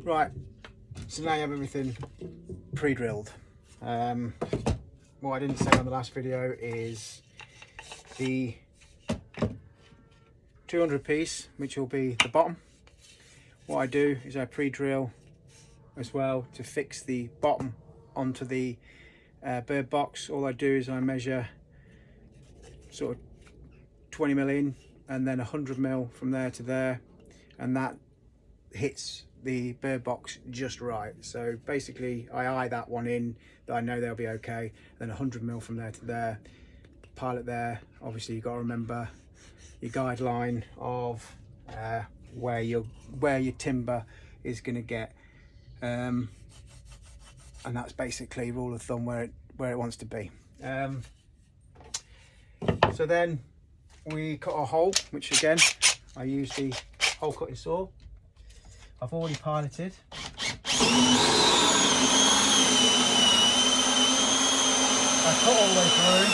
Right, so now you have everything pre-drilled. What I didn't say on the last video is the 200 piece, which will be the bottom. What I do is I pre-drill as well to fix the bottom onto the bird box. All I do is I measure sort of 20 mil in and then 100 mil from there to there, and that hits the bird box just right. So basically I eye that one in that I know they'll be okay, then 100 mil from there to there, pilot there. Obviously you've got to remember your guideline of where your timber is going to get, and that's basically rule of thumb where it wants to be. So then we cut a hole, which again I use the hole cutting saw. I've already piloted. I cut all the way through.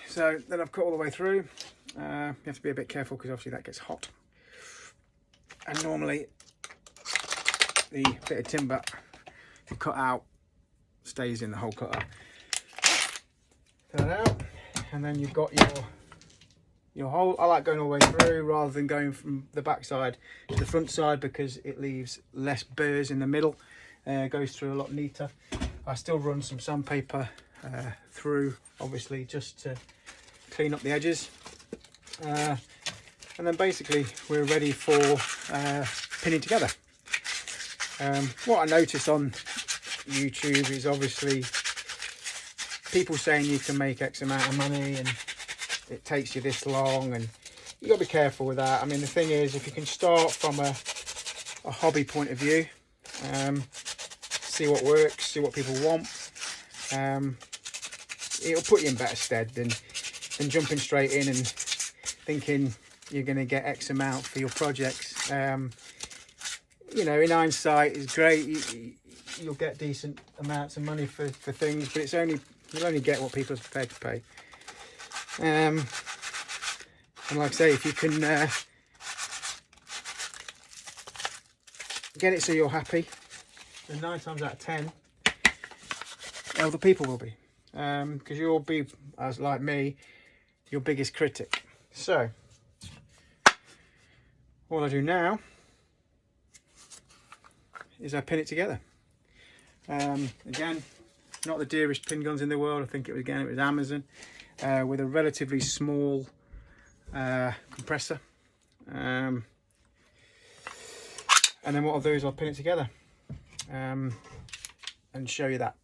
So then I've cut all the way through. You have to be a bit careful because obviously that gets hot. And normally the bit of timber you cut out stays in the hole cutter. Cut that out, and then you've got your hole. I like going all the way through rather than going from the back side to the front side because it leaves less burrs in the middle. Goes through a lot neater. I still run some sandpaper through, obviously, just to clean up the edges, and then basically we're ready for pinning together. What I noticed on YouTube is obviously people saying you can make X amount of money and it takes you this long, and you got to be careful with that. I mean, the thing is, if you can start from a hobby point of view, see what works, see what people want, it'll put you in better stead than jumping straight in and thinking you're going to get X amount for your projects. You know, in hindsight, it's great. You'll get decent amounts of money for things, but you'll only get what people are prepared to pay. And like I say, if you can get it so you're happy, then 9 times out of 10, other people will be. Because you'll be, as like me, your biggest critic. So all I do now is I pin it together. Again, not the dearest pin guns in the world. I think it was Amazon, with a relatively small compressor. And then what I'll do is I'll pin it together and show you that.